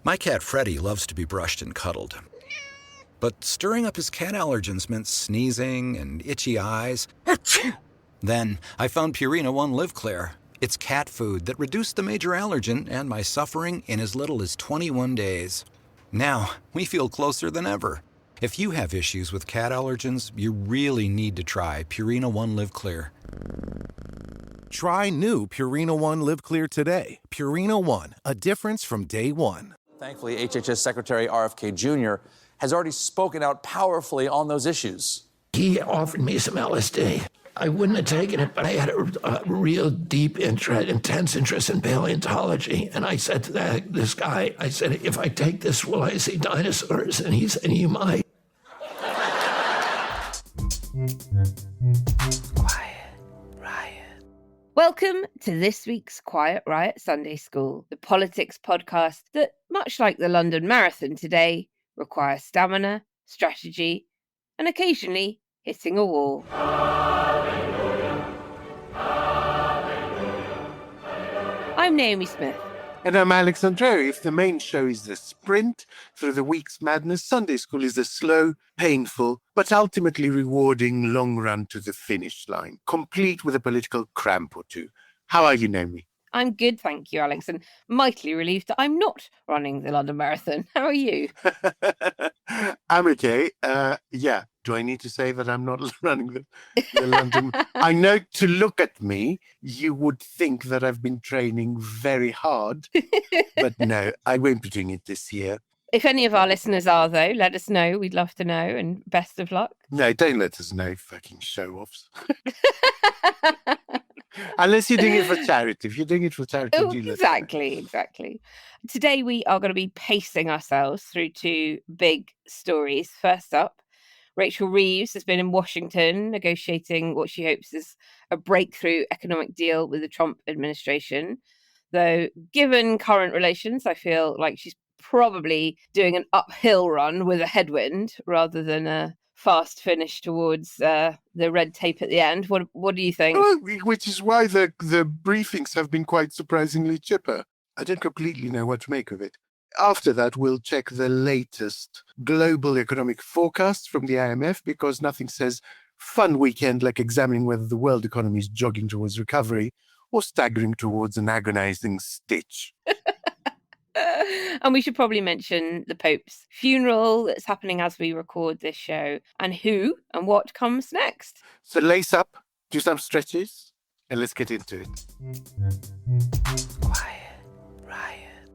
My cat Freddie loves to be brushed and cuddled. But stirring up his cat allergens meant sneezing and itchy eyes. Then I found Purina One Live Clear. It's cat food that reduced the major allergen and my suffering in as little as 21 days. Now, we feel closer than ever. If you have issues with cat allergens, you really need to try Purina One Live Clear. Try new Purina One Live Clear today. Purina One, a difference from day one. Thankfully, HHS Secretary RFK Jr. has already spoken out powerfully on those issues. He offered me some LSD. I wouldn't have taken it, but I had a real deep interest, intense interest in paleontology. And I said to this guy, I said, if I take this, will I see dinosaurs? And he said, you might. Quiet Riot. Welcome to this week's Quiet Riot Sunday School, the politics podcast that, much like the London Marathon today, requires stamina, strategy, and occasionally hitting a wall. I'm Naomi Smith. And I'm Andreou. If the main show is the sprint through the week's madness, Sunday School is the slow, painful, but ultimately rewarding long run to the finish line, complete with a political cramp or two. How are you, Naomi? I'm good, thank you, Alex, and mightily relieved that I'm not running the London Marathon. How are you? I'm okay. Yeah. Do I need to say that I'm not running the London? I know to look at me, you would think that I've been training very hard, but no, I won't be doing it this year. If any of our listeners are, though, let us know. We'd love to know, and best of luck. No, don't let us know, fucking show-offs. Unless you're doing it for charity. If you're doing it for charity, Oh, do let us know. exactly. Today we are going to be pacing ourselves through two big stories. First up, Rachel Reeves has been in Washington negotiating what she hopes is a breakthrough economic deal with the Trump administration. Though, given current relations, I feel like she's probably doing an uphill run with a headwind rather than a fast finish towards the red tape at the end. What do you think? Oh, which is why the briefings have been quite surprisingly chipper. I don't completely know what to make of it. After that, we'll check the latest global economic forecasts from the IMF, because nothing says fun weekend like examining whether the world economy is jogging towards recovery or staggering towards an agonizing stitch. And we should probably mention the Pope's funeral that's happening as we record this show, and who and what comes next. So lace up, do some stretches, and let's get into it. Quiet Riot.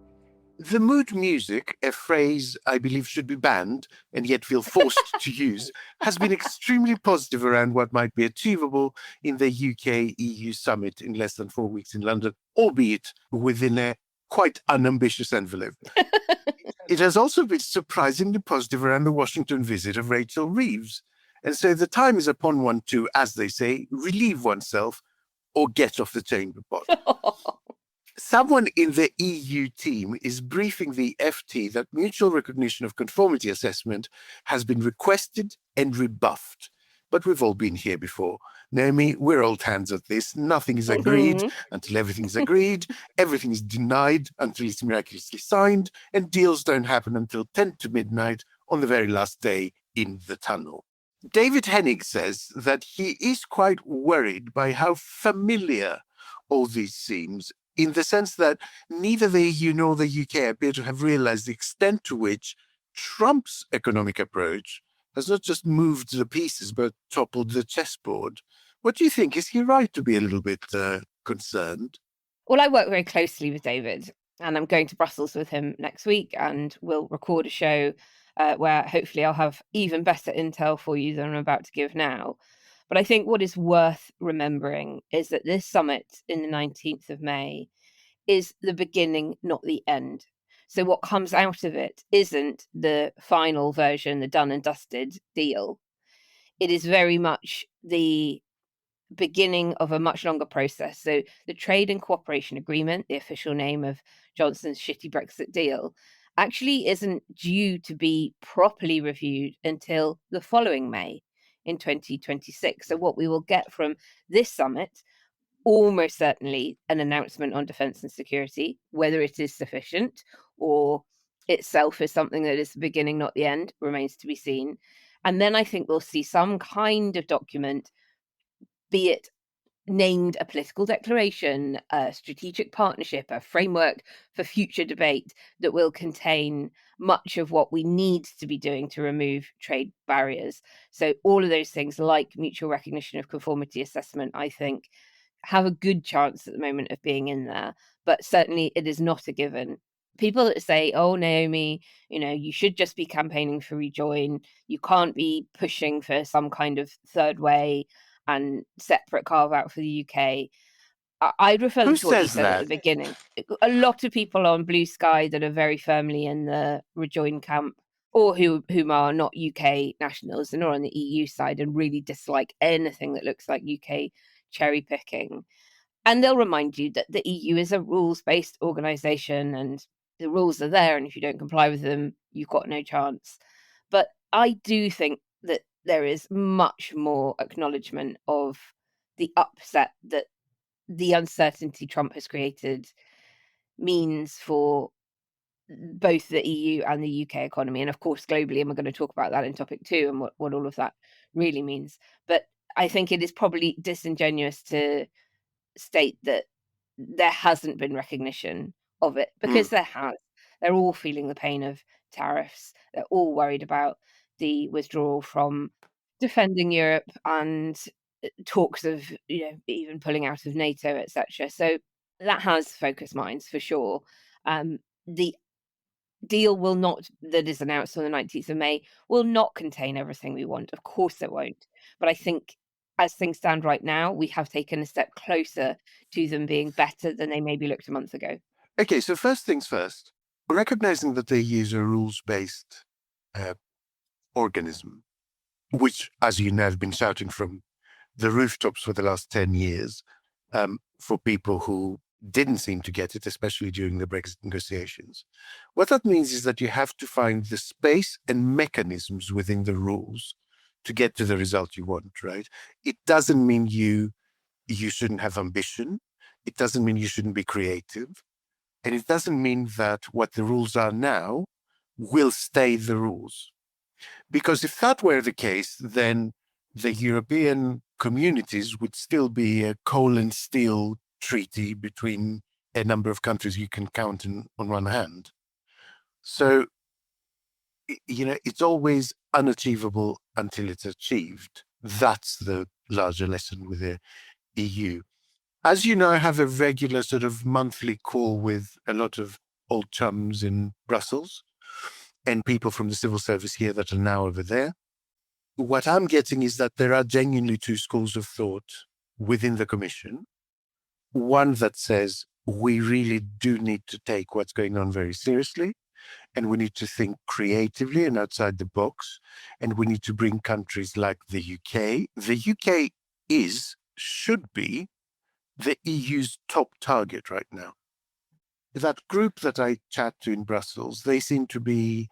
The mood music, a phrase I believe should be banned and yet feel forced to use, has been extremely positive around what might be achievable in the UK-EU summit in less than 4 weeks in London, albeit within a quite unambitious envelope. It has also been surprisingly positive around the Washington visit of Rachel Reeves. And so the time is upon one to, as they say, relieve oneself or get off the chamber pot. Someone in the EU team is briefing the FT that mutual recognition of conformity assessment has been requested and rebuffed. But we've all been here before. Naomi, we're old hands at this. Nothing is agreed until everything is agreed. Everything is denied until it's miraculously signed. And deals don't happen until 10 to midnight on the very last day in the tunnel. David Hennig says that he is quite worried by how familiar all this seems, in the sense that neither the EU nor the UK appear to have realized the extent to which Trump's economic approach has not just moved the pieces, but toppled the chessboard. What do you think? Is he right to be a little bit concerned? Well, I work very closely with David, and I'm going to Brussels with him next week, and we'll record a show where hopefully I'll have even better intel for you than I'm about to give now. But I think what is worth remembering is that this summit in the 19th of May is the beginning, not the end. So what comes out of it isn't the final version, the done and dusted deal. It is very much the beginning of a much longer process. So the Trade and Cooperation Agreement, the official name of Johnson's shitty Brexit deal, actually isn't due to be properly reviewed until the following May in 2026. So what we will get from this summit, almost certainly an announcement on defence and security, whether it is sufficient or itself is something that is the beginning, not the end, remains to be seen. And then I think we'll see some kind of document, be it named a political declaration, a strategic partnership, a framework for future debate that will contain much of what we need to be doing to remove trade barriers. So all of those things, like mutual recognition of conformity assessment, I think have a good chance at the moment of being in there, but certainly it is not a given. People that say, oh, Naomi, you should just be campaigning for rejoin. You can't be pushing for some kind of third way and separate carve out for the UK. I'd refer Who them to what you says said at that? the beginning. A lot of people on Blue Sky that are very firmly in the rejoin camp, or whom are not UK nationals and are on the EU side and really dislike anything that looks like UK cherry picking. And they'll remind you that the EU is a rules-based organisation and the rules are there, and if you don't comply with them, you've got no chance. But I do think that there is much more acknowledgement of the upset that the uncertainty Trump has created means for both the EU and the UK economy, and of course globally, and we're going to talk about that in topic 2 and what all of that really means. But I think it is probably disingenuous to state that there hasn't been recognition of it, because there has. They're all feeling the pain of tariffs. They're all worried about the withdrawal from defending Europe and talks of, even pulling out of NATO, etc. So that has focused minds for sure. The deal that is announced on the 19th of May will not contain everything we want. Of course it won't. But I think as things stand right now, we have taken a step closer to them being better than they maybe looked a month ago. Okay, so first things first, recognizing that they use a rules-based organism, which, as you know, have been shouting from the rooftops for the last 10 years, for people who didn't seem to get it, especially during the Brexit negotiations. What that means is that you have to find the space and mechanisms within the rules to get to the result you want, right? It doesn't mean you shouldn't have ambition. It doesn't mean you shouldn't be creative. And it doesn't mean that what the rules are now will stay the rules. Because if that were the case, then the European communities would still be a coal and steel treaty between a number of countries you can count on one hand. So, it's always unachievable until it's achieved. That's the larger lesson with the EU. As you know, I have a regular sort of monthly call with a lot of old chums in Brussels and people from the civil service here that are now over there. What I'm getting is that there are genuinely two schools of thought within the Commission. One that says we really do need to take what's going on very seriously, and we need to think creatively and outside the box, and we need to bring countries like the UK. The UK should be the EU's top target right now. That group that I chat to in Brussels, they seem to be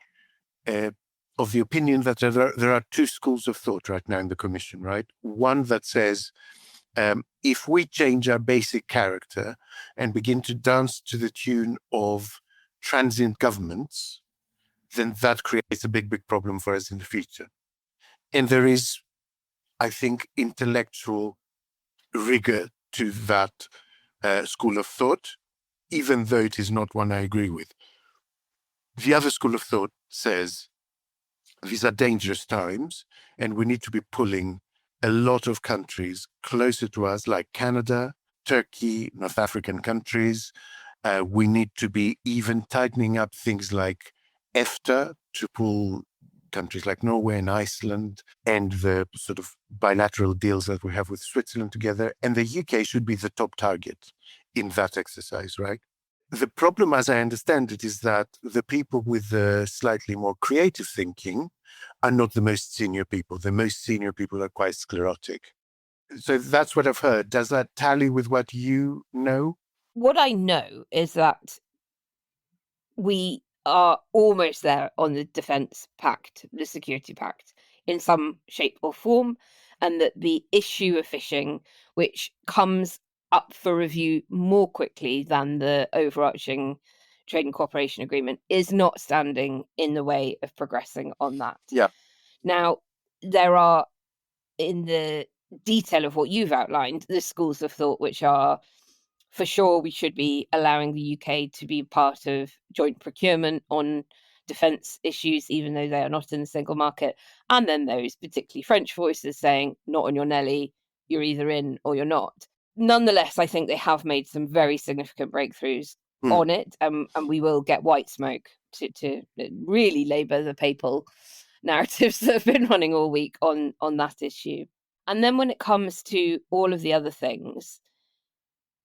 of the opinion that there are two schools of thought right now in the Commission, right? One that says, if we change our basic character and begin to dance to the tune of transient governments, then that creates a big, big problem for us in the future. And there is, I think, intellectual rigor to that school of thought, even though it is not one I agree with. The other school of thought says these are dangerous times and we need to be pulling a lot of countries closer to us, like Canada, Turkey, North African countries. We need to be even tightening up things like EFTA to pull countries like Norway and Iceland, and the sort of bilateral deals that we have with Switzerland together. And the UK should be the top target in that exercise, right? The problem, as I understand it, is that the people with the slightly more creative thinking are not the most senior people. The most senior people are quite sclerotic. So that's what I've heard. Does that tally with what you know? What I know is that we are almost there on the defence pact, the security pact, in some shape or form, and that the issue of fishing, which comes up for review more quickly than the overarching trade and cooperation agreement is not standing in the way of progressing on that. Yeah. Now, there are, in the detail of what you've outlined, the schools of thought which are, for sure, we should be allowing the UK to be part of joint procurement on defence issues, even though they are not in the single market. And then those particularly French voices saying, not on your Nelly, you're either in or you're not. Nonetheless, I think they have made some very significant breakthroughs on it, and we will get white smoke to really labour the papal narratives that have been running all week on that issue. And then when it comes to all of the other things,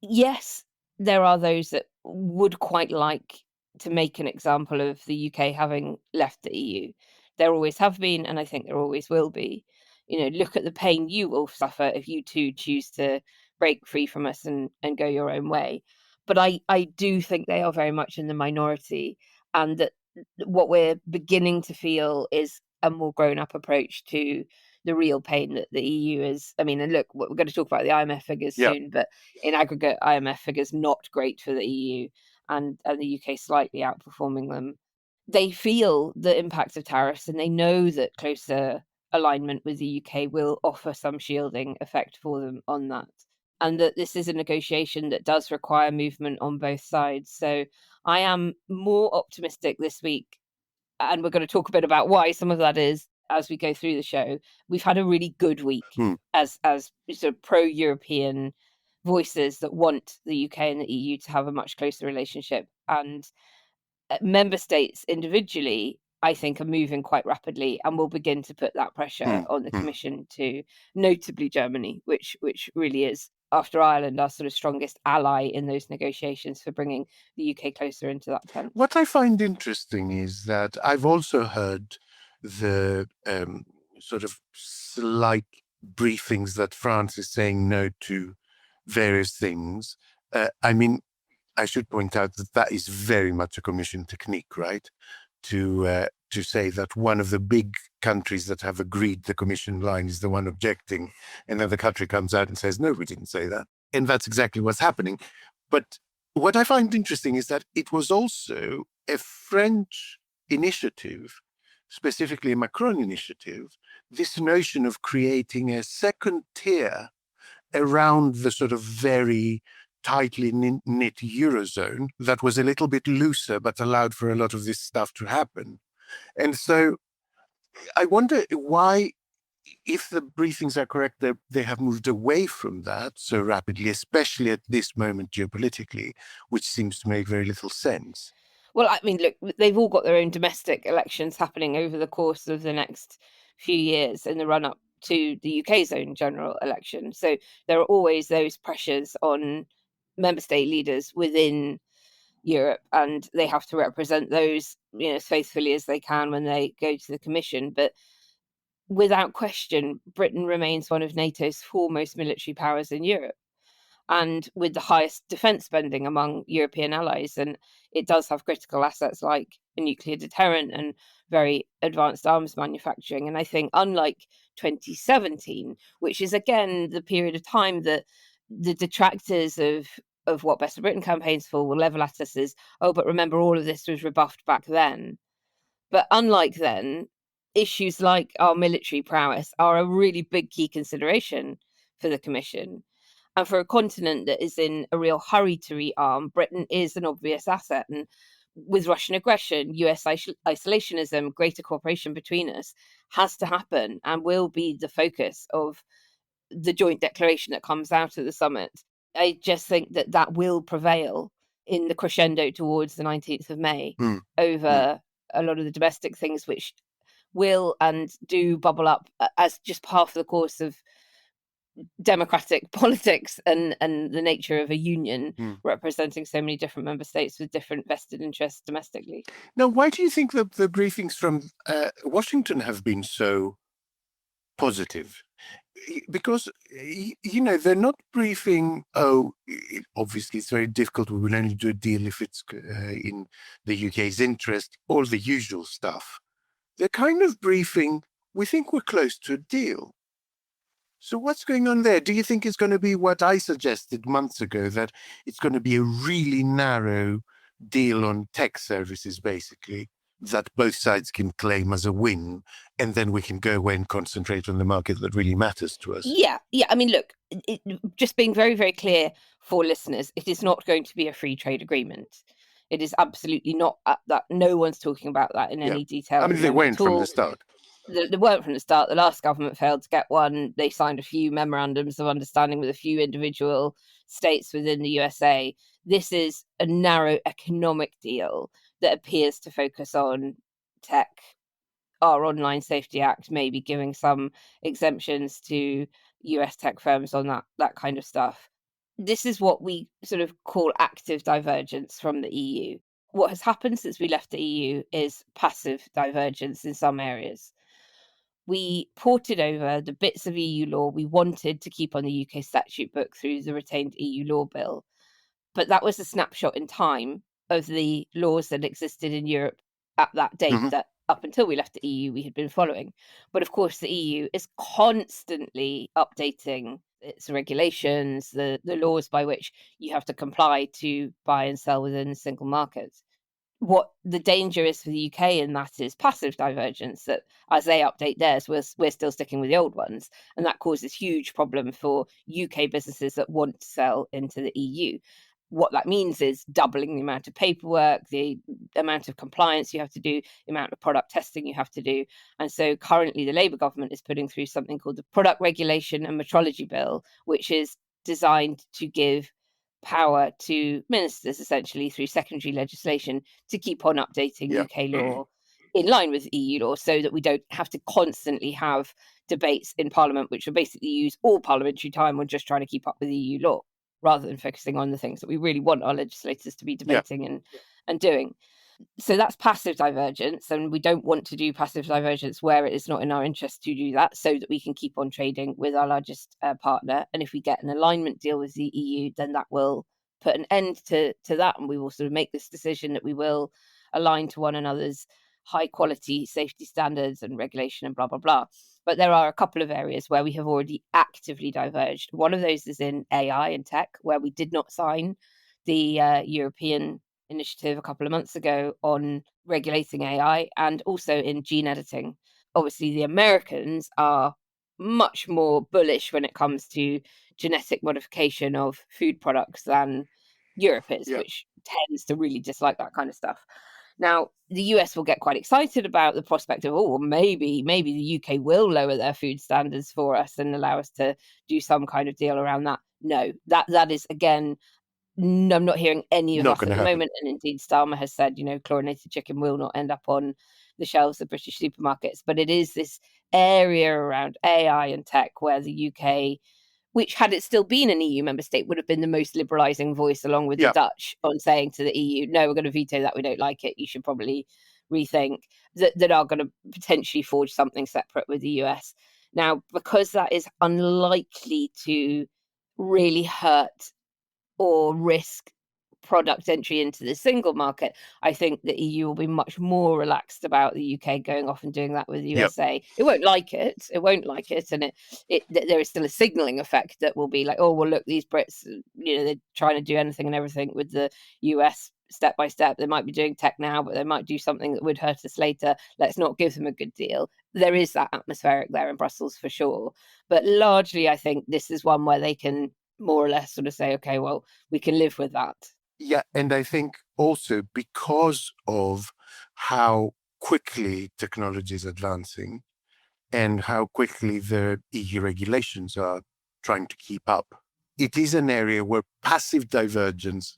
yes, there are those that would quite like to make an example of the UK having left the EU. There always have been, and I think there always will be. Look at the pain you will suffer if you too choose to break free from us and go your own way. But I do think they are very much in the minority, and that what we're beginning to feel is a more grown-up approach to the real pain that the EU is. I mean, and look, we're going to talk about the IMF figures soon, but in aggregate, IMF figures not great for the EU, and the UK slightly outperforming them. They feel the impact of tariffs, and they know that closer alignment with the UK will offer some shielding effect for them on that, and that this is a negotiation that does require movement on both sides. So I am more optimistic this week, and we're going to talk a bit about why some of that is as we go through the show. We've had a really good week as sort of pro-European voices that want the UK and the EU to have a much closer relationship, and member states individually, I think, are moving quite rapidly and will begin to put that pressure on the Commission to, notably Germany, which really is, after Ireland, our sort of strongest ally in those negotiations for bringing the UK closer into that tent. What I find interesting is that I've also heard the sort of slight briefings that France is saying no to various things. I mean, I should point out that is very much a Commission technique, right? To say that one of the big countries that have agreed the Commission line is the one objecting, and then the country comes out and says, no, we didn't say that. And that's exactly what's happening. But what I find interesting is that it was also a French initiative, specifically a Macron initiative, this notion of creating a second tier around the sort of very tightly knit Eurozone that was a little bit looser, but allowed for a lot of this stuff to happen. And so I wonder why, if the briefings are correct, they have moved away from that so rapidly, especially at this moment geopolitically, which seems to make very little sense. Well, I mean, look, they've all got their own domestic elections happening over the course of the next few years in the run-up to the UK's own general election. So there are always those pressures on member state leaders within Europe, and they have to represent those, as faithfully as they can when they go to the Commission. But without question, Britain remains one of NATO's foremost military powers in Europe, and with the highest defence spending among European allies. And it does have critical assets like a nuclear deterrent and very advanced arms manufacturing. And I think, unlike 2017, which is again the period of time that the detractors of what Best of Britain campaigns for will level at us is, oh, but remember, all of this was rebuffed back then. But unlike then, issues like our military prowess are a really big key consideration for the Commission. And for a continent that is in a real hurry to rearm, Britain is an obvious asset. And with Russian aggression, US isolationism, greater cooperation between us has to happen and will be the focus of the joint declaration that comes out of the summit. I just think that will prevail in the crescendo towards the 19th of May over a lot of the domestic things, which will and do bubble up as just part of the course of democratic politics and the nature of a union representing so many different member states with different vested interests domestically. Now, why do you think that the briefings from Washington have been so positive? Because, they're not briefing, obviously it's very difficult, we will only do a deal if it's in the UK's interest, all the usual stuff. They're kind of briefing, we think we're close to a deal. So what's going on there? Do you think it's going to be what I suggested months ago, that it's going to be a really narrow deal on tech services, basically, that both sides can claim as a win, and then we can go away and concentrate on the market that really matters to us. Yeah. I mean, look, just being very, very clear for listeners, it is not going to be a free trade agreement. It is absolutely not that. No one's talking about that in any detail. I mean, they weren't from the start. They weren't from the start. The last government failed to get one. They signed a few memorandums of understanding with a few individual states within the USA. This is a narrow economic deal that appears to focus on tech. Our Online Safety Act maybe giving some exemptions to US tech firms on that kind of stuff. This is what we sort of call active divergence from the EU. What has happened since we left the EU is passive divergence in some areas. We ported over the bits of EU law we wanted to keep on the UK statute book through the retained EU law bill. But that was a snapshot in time of the laws that existed in Europe at that date that up until we left the EU, we had been following. But of course, the EU is constantly updating its regulations, the laws by which you have to comply to buy and sell within the single market. What the danger is for the UK in that is passive divergence, that as they update theirs, we're still sticking with the old ones. And that causes huge problem for UK businesses that want to sell into the EU. What that means is doubling the amount of paperwork, the amount of compliance you have to do, the amount of product testing you have to do. And so currently the Labour government is putting through something called the Product Regulation and Metrology Bill, which is designed to give power to ministers essentially through secondary legislation to keep on updating UK law in line with EU law, so that we don't have to constantly have debates in Parliament which will basically use all parliamentary time on just trying to keep up with EU law, rather than focusing on the things that we really want our legislators to be debating and doing. So that's passive divergence, and we don't want to do passive divergence where it is not in our interest to do that, so that we can keep on trading with our largest partner. And if we get an alignment deal with the EU, then that will put an end to that, and we will sort of make this decision that we will align to one another's high quality safety standards and regulation and blah, blah, blah. But there are a couple of areas where we have already actively diverged. One of those is in AI and tech, where we did not sign the European initiative a couple of months ago on regulating AI, and also in gene editing. Obviously, the Americans are much more bullish when it comes to genetic modification of food products than Europe is, which tends to really dislike that kind of stuff. Now, the US will get quite excited about the prospect of, maybe the UK will lower their food standards for us and allow us to do some kind of deal around that. No, that is, again, I'm not hearing any of that at the moment. And indeed, Starmer has said, chlorinated chicken will not end up on the shelves of British supermarkets. But it is this area around AI and tech where the UK, which had it still been an EU member state, would have been the most liberalising voice, along with the Dutch, on saying to the EU, no, we're going to veto that, we don't like it, you should probably rethink, that are going to potentially forge something separate with the US. Now, because that is unlikely to really hurt or risk product entry into the single market, I think the EU will be much more relaxed about the UK going off and doing that with the USA. It won't like it, and there is still a signalling effect that will be like, oh, well, look, these Brits, they're trying to do anything and everything with the US step by step. They might be doing tech now, but they might do something that would hurt us later. Let's not give them a good deal. There is that atmospheric there in Brussels for sure. But largely, I think this is one where they can more or less sort of say, okay, well, we can live with that. Yeah, and I think also because of how quickly technology is advancing and how quickly the EU regulations are trying to keep up, it is an area where passive divergence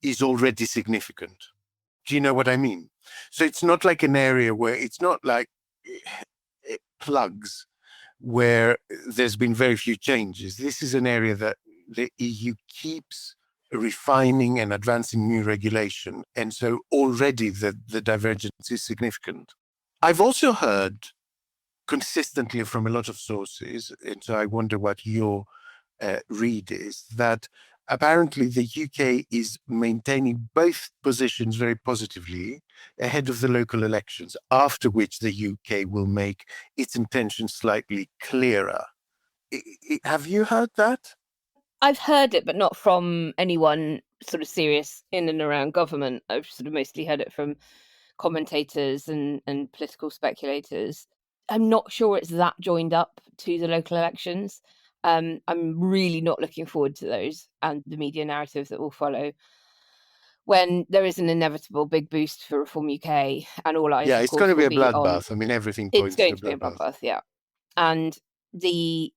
is already significant. Do you know what I mean? So it's not like an area where it's not like plugs where there's been very few changes. This is an area that the EU keeps refining and advancing new regulation. And so already the divergence is significant. I've also heard consistently from a lot of sources, and so I wonder what your read is, that apparently the UK is maintaining both positions very positively ahead of the local elections, after which the UK will make its intentions slightly clearer. Have you heard that? I've heard it, but not from anyone sort of serious in and around government. I've sort of mostly heard it from commentators and political speculators. I'm not sure it's that joined up to the local elections. I'm really not looking forward to those and the media narrative that will follow when there is an inevitable big boost for Reform UK, and all eyes, Yeah, of it's course, going to be will a be on. bloodbath. I mean, everything It's points going to to be a bloodbath. bloodbath, yeah. And the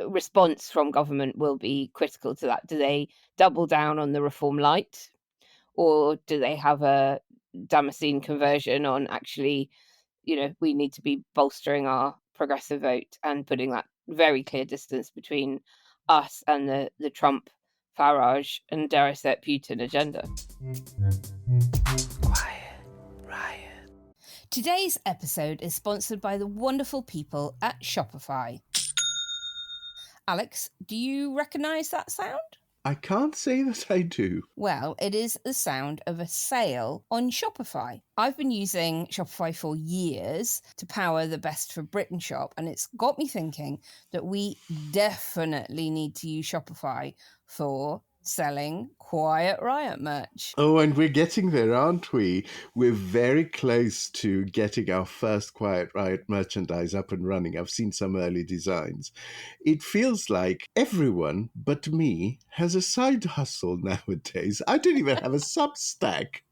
response from government will be critical to that. Do they double down on the Reform Light, or do they have a Damascene conversion on actually, we need to be bolstering our progressive vote and putting that very clear distance between us and the Trump, Farage, and dare I say it, Putin agenda? Quiet Riot. Today's episode is sponsored by the wonderful people at Shopify. Alex, do you recognise that sound? I can't say that I do. Well, it is the sound of a sale on Shopify. I've been using Shopify for years to power the Best for Britain shop, and it's got me thinking that we definitely need to use Shopify for selling Quiet Riot merch. Oh, and we're getting there, aren't we? We're very close to getting our first Quiet Riot merchandise up and running. I've seen some early designs. It feels like everyone but me has a side hustle nowadays. I don't even have a Substack.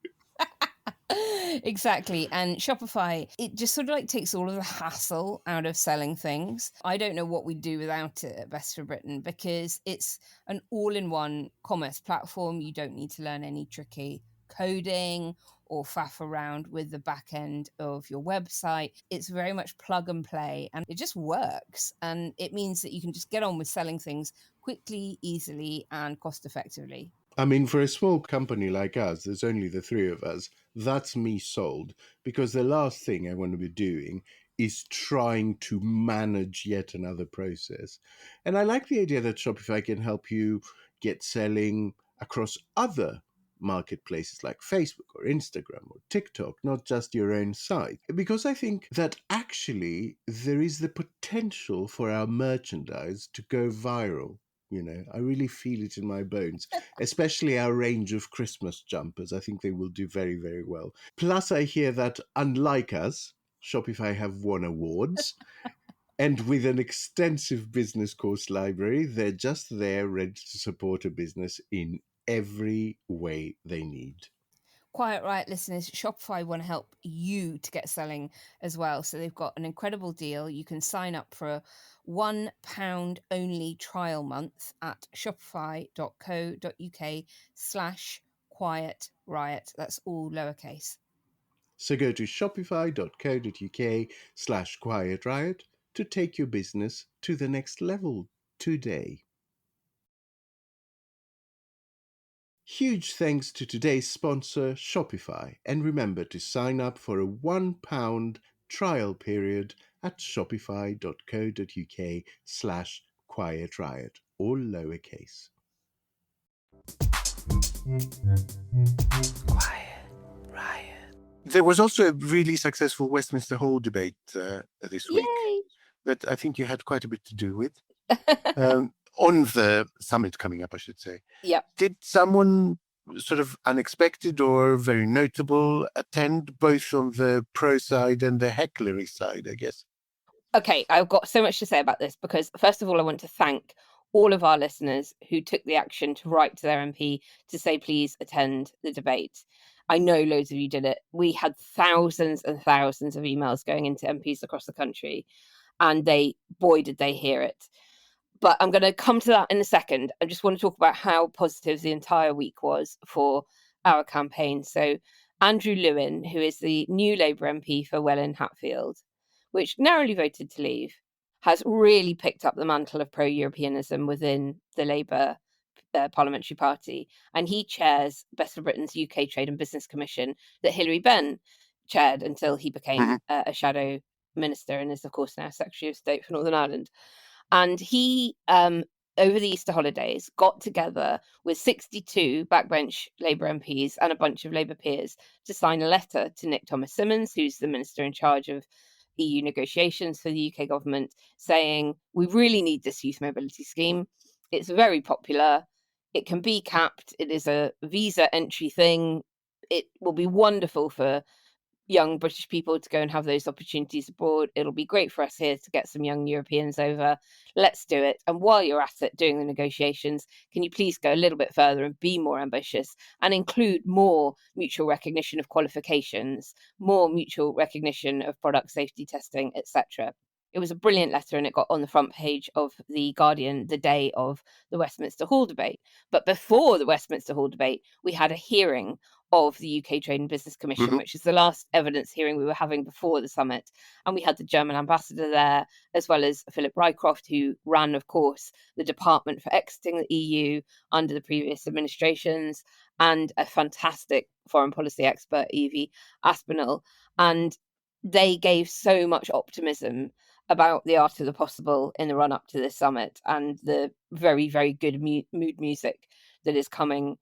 Exactly. And Shopify, it just sort of like takes all of the hassle out of selling things. I don't know what we'd do without it at Best for Britain, because it's an all-in-one commerce platform. You don't need to learn any tricky coding or faff around with the back end of your website. It's very much plug and play, and it just works. And it means that you can just get on with selling things quickly, easily, and cost effectively. I mean, for a small company like us, there's only the three of us. That's me sold, because the last thing I want to be doing is trying to manage yet another process. And I like the idea that Shopify can help you get selling across other marketplaces like Facebook or Instagram or TikTok, not just your own site. Because I think that actually there is the potential for our merchandise to go viral. You know, I really feel it in my bones, especially our range of Christmas jumpers. I think they will do very, very well. Plus, I hear that unlike us, Shopify have won awards. And with an extensive business course library, they're just there ready to support a business in every way they need. Quiet Riot listeners, Shopify want to help you to get selling as well. So they've got an incredible deal. You can sign up for a £1 only trial month at shopify.co.uk/Quiet Riot. That's all lowercase. So go to shopify.co.uk/Quiet Riot to take your business to the next level today. Huge thanks to today's sponsor, Shopify, and remember to sign up for a £1 trial period at shopify.co.uk/Quiet Riot, all lowercase. Quiet Riot. There was also a really successful Westminster Hall debate this week Yay! that I think you had quite a bit to do with. On the summit coming up, I should say. Yeah. Did someone sort of unexpected or very notable attend, both on the pro side and the hecklery side, I guess? Okay, I've got so much to say about this, because first of all, I want to thank all of our listeners who took the action to write to their MP to say, please attend the debate. I know loads of you did it. We had thousands and thousands of emails going into MPs across the country, and boy, did they hear it. But I'm going to come to that in a second. I just want to talk about how positive the entire week was for our campaign. So Andrew Lewin, who is the new Labour MP for Welwyn Hatfield, which narrowly voted to leave, has really picked up the mantle of pro-Europeanism within the Labour parliamentary party. And he chairs Best for Britain's UK Trade and Business Commission that Hilary Benn chaired until he became a shadow minister, and is, of course, now Secretary of State for Northern Ireland. And he, over the Easter holidays, got together with 62 backbench Labour MPs and a bunch of Labour peers to sign a letter to Nick Thomas-Symonds, who's the minister in charge of EU negotiations for the UK government, saying, we really need this youth mobility scheme. It's very popular. It can be capped. It is a visa entry thing. It will be wonderful for young British people to go and have those opportunities abroad. It'll be great for us here to get some young Europeans over. Let's do it. And while you're at it doing the negotiations, can you please go a little bit further and be more ambitious and include more mutual recognition of qualifications, more mutual recognition of product safety testing, etc. It was a brilliant letter, and it got on the front page of The Guardian the day of the Westminster Hall debate. But before the Westminster Hall debate, we had a hearing of the UK Trade and Business Commission, which is the last evidence hearing we were having before the summit. And we had the German ambassador there, as well as Philip Rycroft, who ran, of course, the department for exiting the EU under the previous administrations, and a fantastic foreign policy expert, Evie Aspinall. And they gave so much optimism about the art of the possible in the run up to this summit, and the very, very good mood music that is coming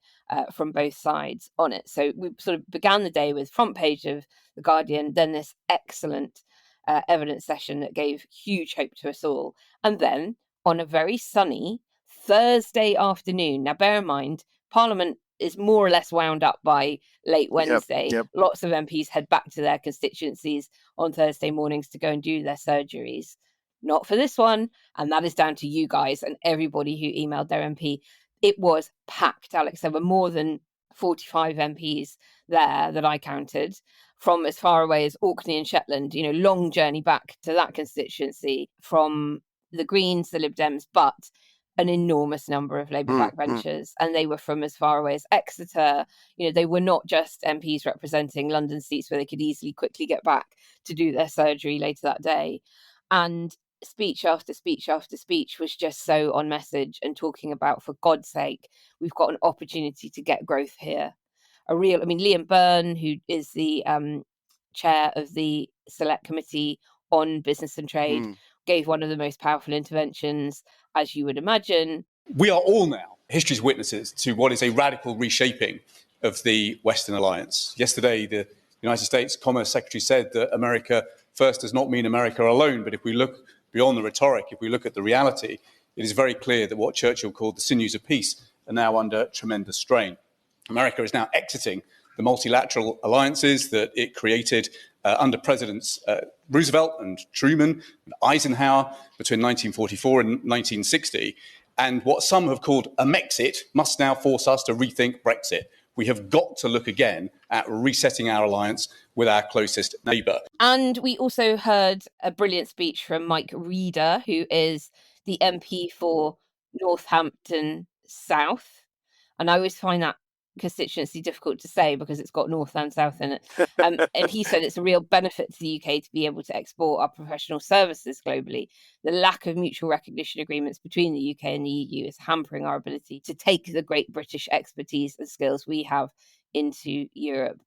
from both sides on it. So we sort of began the day with front page of The Guardian, then this excellent evidence session that gave huge hope to us all. And then on a very sunny Thursday afternoon, now bear in mind, Parliament is more or less wound up by late Wednesday. Yep. Lots of MPs head back to their constituencies on Thursday mornings to go and do their surgeries. Not for this one. And that is down to you guys and everybody who emailed their MP. It was packed, Alex. There were more than 45 MPs there that I counted, from as far away as Orkney and Shetland, long journey back to that constituency, from the Greens, the Lib Dems, but an enormous number of Labour backbenchers. And they were from as far away as Exeter. They were not just MPs representing London seats where they could easily quickly get back to do their surgery later that day. And speech after speech after speech was just so on message, and talking about, for God's sake, we've got an opportunity to get growth here. Liam Byrne, who is the chair of the Select Committee on Business and Trade, gave one of the most powerful interventions, as you would imagine. We are all now history's witnesses to what is a radical reshaping of the Western alliance. Yesterday, the United States Commerce Secretary said that America first does not mean America alone, but if we look beyond the rhetoric, if we look at the reality, it is very clear that what Churchill called the sinews of peace are now under tremendous strain. America is now exiting the multilateral alliances that it created under Presidents Roosevelt and Truman and Eisenhower between 1944 and 1960. And what some have called a Mexit must now force us to rethink Brexit. We have got to look again at resetting our alliance with our closest neighbour. And we also heard a brilliant speech from Mike Reeder, who is the MP for Northampton South. And I always find that constituency difficult to say because it's got north and south in it. And he said it's a real benefit to the UK to be able to export our professional services globally. The lack of mutual recognition agreements between the UK and the EU is hampering our ability to take the great British expertise and skills we have into Europe.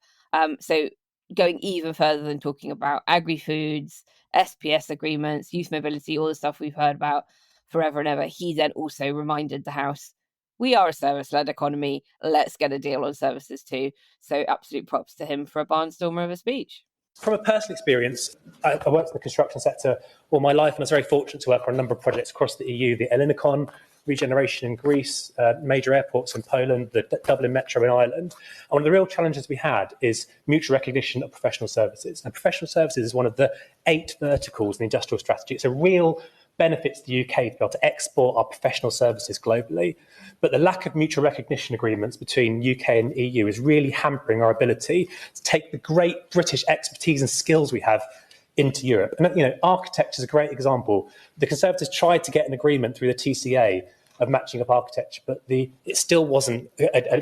So going even further than talking about agri-foods, SPS agreements, youth mobility, all the stuff we've heard about forever and ever, he then also reminded the House, we are a service-led economy. Let's get a deal on services too. So absolute props to him for a barnstormer of a speech. From a personal experience, I worked in the construction sector all my life, and I was very fortunate to work on a number of projects across the EU, the Ellinikon regeneration in Greece, major airports in Poland, the Dublin Metro in Ireland. And one of the real challenges we had is mutual recognition of professional services. And professional services is one of the 8 verticals in the industrial strategy. It's a real benefit to the UK to be able to export our professional services globally. But the lack of mutual recognition agreements between UK and EU is really hampering our ability to take the great British expertise and skills we have into Europe. And, architecture is a great example. The Conservatives tried to get an agreement through the TCA of matching up architecture, but it still wasn't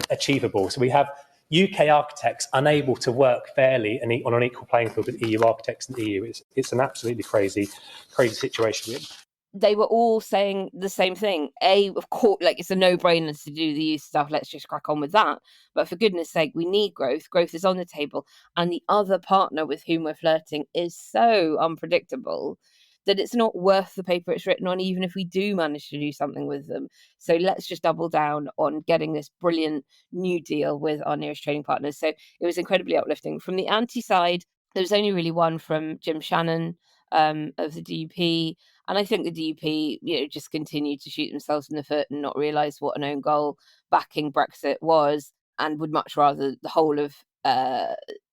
achievable. So we have UK architects unable to work fairly and on an equal playing field with EU architects in the EU. It's an absolutely crazy situation we're in. They were all saying the same thing. Of course, it's a no-brainer to do the youth stuff. Let's just crack on with that. But for goodness sake, we need growth. Growth is on the table. And the other partner with whom we're flirting is so unpredictable that it's not worth the paper it's written on, even if we do manage to do something with them. So let's just double down on getting this brilliant new deal with our nearest trading partners. So it was incredibly uplifting. From the anti side, there was only really one from Jim Shannon of the DUP, And I think the DUP, just continued to shoot themselves in the foot and not realise what an own goal backing Brexit was, and would much rather the whole of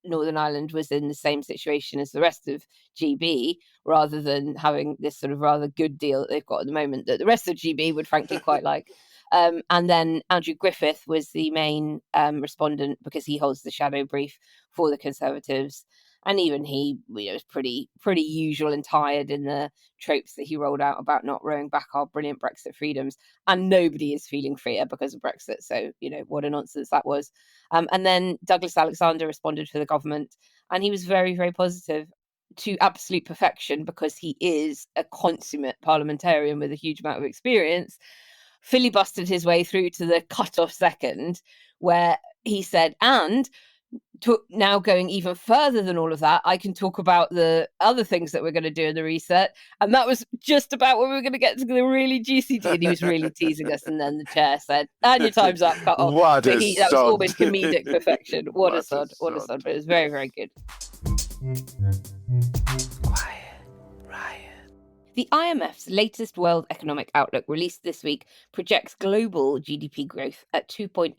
Northern Ireland was in the same situation as the rest of GB, rather than having this sort of rather good deal that they've got at the moment that the rest of GB would frankly quite like. And then Andrew Griffith was the main respondent, because he holds the shadow brief for the Conservatives. And even he was pretty usual and tired in the tropes that he rolled out about not rowing back our brilliant Brexit freedoms. And nobody is feeling freer because of Brexit. So, what a nonsense that was. And then Douglas Alexander responded for the government. And he was very, very positive, to absolute perfection, because he is a consummate parliamentarian with a huge amount of experience. Filibustered his way through to the cut-off second, where he said, and now going even further than all of that, I can talk about the other things that we're going to do in the reset. And that was just about when we were going to get to the really juicy tea. And he was really teasing us. And then the chair said, and your time's up, cut off. What But a that was sod. almost comedic perfection. What a sod. What What a a sod. sod. But it was very, very good. The IMF's latest World Economic Outlook, released this week, projects global GDP growth at 2.8%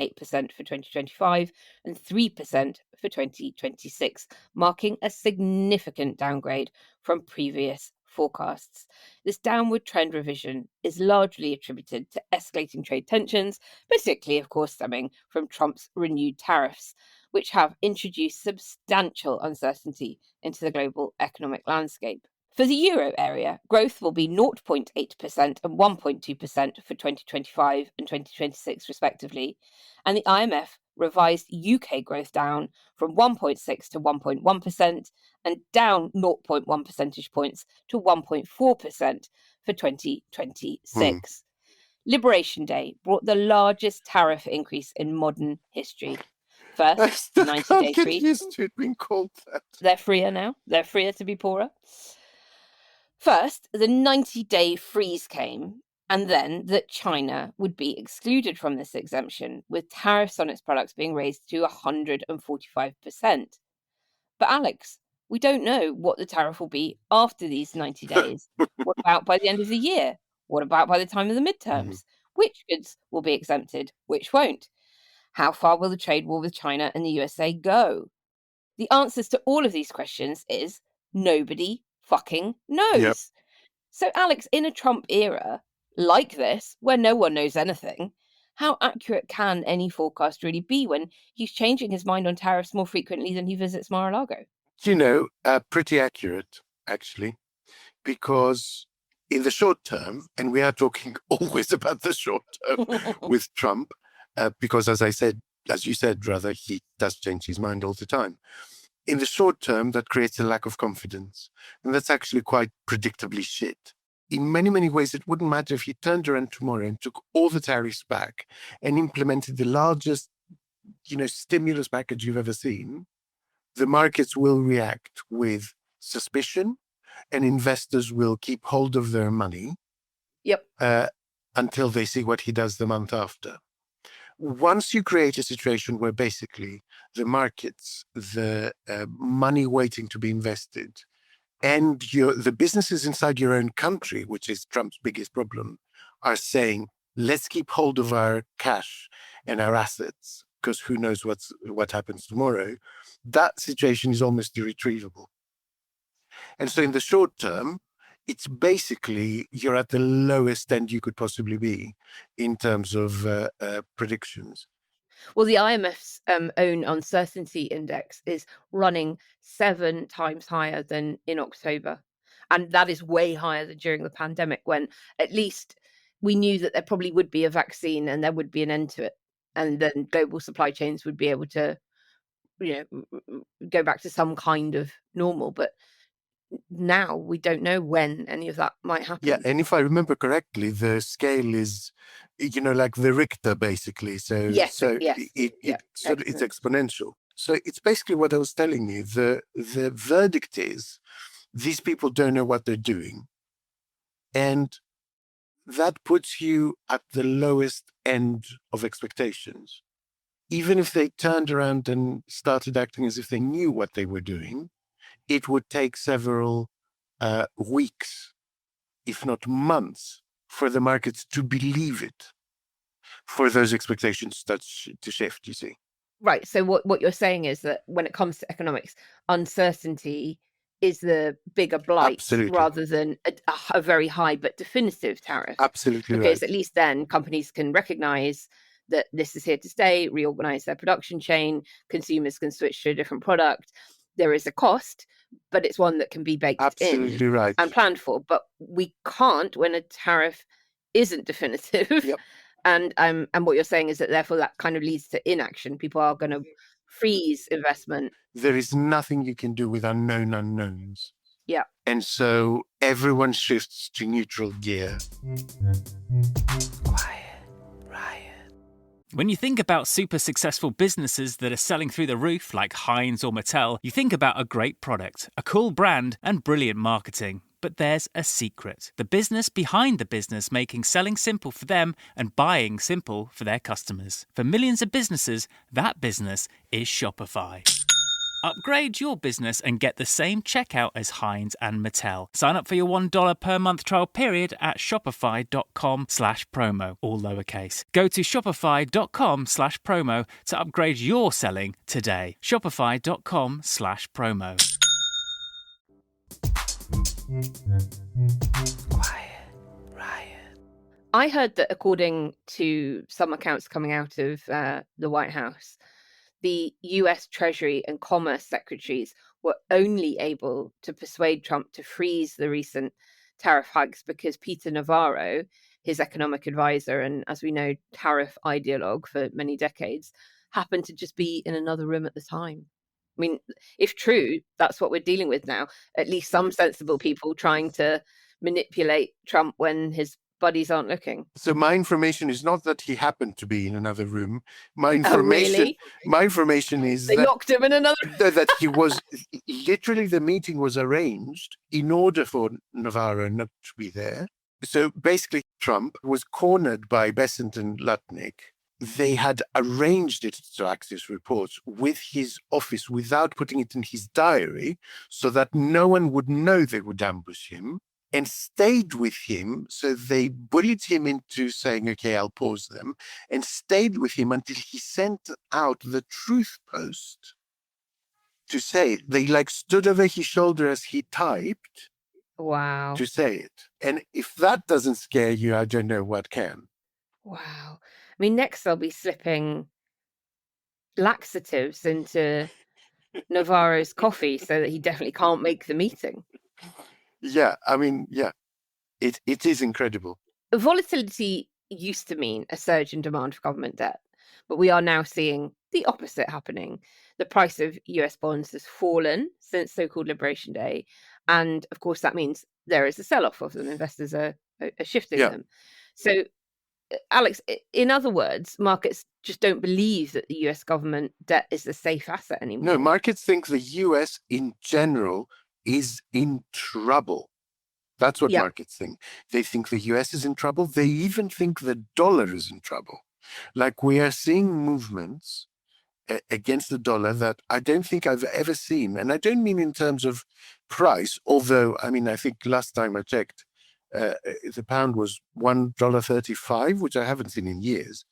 for 2025 and 3% for 2026, marking a significant downgrade from previous forecasts. This downward trend revision is largely attributed to escalating trade tensions, particularly, of course, stemming from Trump's renewed tariffs, which have introduced substantial uncertainty into the global economic landscape. For the euro area, growth will be 0.8% and 1.2% for 2025 and 2026 respectively, and the IMF revised UK growth down from 1.6 to 1.1% and down 0.1 percentage points to 1.4% for 2026. Liberation Day brought the largest tariff increase in modern history. I First, still 90-day can't get freeze. used to it being called that. They're freer now. They're freer to be poorer. First, the 90-day freeze came, and then that China would be excluded from this exemption, with tariffs on its products being raised to 145%. But Alex, we don't know what the tariff will be after these 90 days. What about by the end of the year? What about by the time of the midterms? Which goods will be exempted? Which won't? How far will the trade war with China and the USA go? The answers to all of these questions is nobody fucking knows. Yep. So, Alex, in a Trump era like this, where no one knows anything, how accurate can any forecast really be when he's changing his mind on tariffs more frequently than he visits Mar-a-Lago? Pretty accurate, actually, because in the short term, and we are talking always about the short term with Trump, because as you said, rather, he does change his mind all the time. In the short term, that creates a lack of confidence. And that's actually quite predictably shit. In many, many ways, it wouldn't matter if he turned around tomorrow and took all the tariffs back and implemented the largest, stimulus package you've ever seen. The markets will react with suspicion, and investors will keep hold of their money. Yep. Until they see what he does the month after. Once you create a situation where basically the markets, the money waiting to be invested, and the businesses inside your own country, which is Trump's biggest problem, are saying, let's keep hold of our cash and our assets, because who knows what happens tomorrow, that situation is almost irretrievable. And so in the short term, it's basically you're at the lowest end you could possibly be in terms of predictions. Well, the IMF's own uncertainty index is running 7 times higher than in October. And that is way higher than during the pandemic, when at least we knew that there probably would be a vaccine and there would be an end to it. And then global supply chains would be able to, go back to some kind of normal. But now we don't know when any of that might happen. Yeah, and if I remember correctly, the scale is, like the Richter, basically. So, Yes, yes. It's exponential. So it's basically what I was telling you. The verdict is these people don't know what they're doing, and that puts you at the lowest end of expectations. Even if they turned around and started acting as if they knew what they were doing, it would take several weeks if not months, for the markets to believe it, for those expectations to shift, you see. Right. So what you're saying is that when it comes to economics, uncertainty is the bigger blight Absolutely. rather than a very high but definitive tariff. Absolutely Because right. at least then companies can recognize that this is here to stay, reorganize their production chain, consumers can switch to a different product. There is a cost, but it's one that can be baked Absolutely in right. and planned for. But we can't when a tariff isn't definitive. Yep. And what you're saying is that therefore that kind of leads to inaction. People are going to freeze investment. There is nothing you can do with unknown unknowns. Yeah. And so everyone shifts to neutral gear. When you think about super successful businesses that are selling through the roof like Heinz or Mattel, you think about a great product, a cool brand, and brilliant marketing. But there's a secret. The business behind the business making selling simple for them and buying simple for their customers. For millions of businesses, that business is Shopify. Upgrade your business and get the same checkout as Heinz and Mattel. Sign up for your $1 per month trial period at shopify.com/promo, all lowercase. Go to shopify.com/promo to upgrade your selling today. Shopify.com/promo. I heard that according to some accounts coming out of the White House, the US Treasury and Commerce secretaries were only able to persuade Trump to freeze the recent tariff hikes because Peter Navarro, his economic advisor and, as we know, tariff ideologue for many decades, happened to just be in another room at the time. I mean, if true, that's what we're dealing with now. At least some sensible people trying to manipulate Trump when his buddies aren't looking. So my information is not that he happened to be in another room. My Really? information is They that locked him in another that he was literally, the meeting was arranged in order for Navarro not to be there. So basically, Trump was cornered by Bessent and Lutnick. They had arranged it to access reports with his office without putting it in his diary so that no one would know they would ambush him, and stayed with him. So they bullied him into saying, okay, I'll pause them, and stayed with him until he sent out the truth post to say it. They stood over his shoulder as he typed. Wow. To say it. And if that doesn't scare you, I don't know what can. Wow. I mean, next they'll be slipping laxatives into Navarro's coffee so that he definitely can't make the meeting. Yeah, I mean, yeah, it is incredible. Volatility used to mean a surge in demand for government debt, but we are now seeing the opposite happening. The price of US bonds has fallen since so-called Liberation Day. And of course, that means there is a sell-off of them. Investors are shifting them. So, Alex, in other words, markets just don't believe that the US government debt is a safe asset anymore. No, markets think the US in general is in trouble. That's what markets think. They think the US is in trouble. They even think the dollar is in trouble. We are seeing movements against the dollar that I don't think I've ever seen. And I don't mean in terms of price, although, I mean, I think last time I checked, the pound was $1.35, which I haven't seen in years.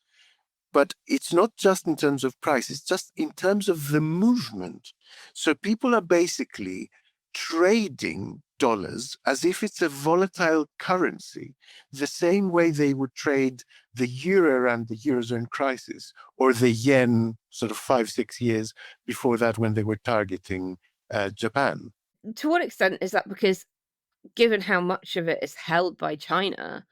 But it's not just in terms of price, it's just in terms of the movement. So people are basically trading dollars as if it's a volatile currency, the same way they would trade the euro around the Eurozone crisis, or the yen sort of 5-6 years before that when they were targeting Japan. To what extent is that because, given how much of it is held by China,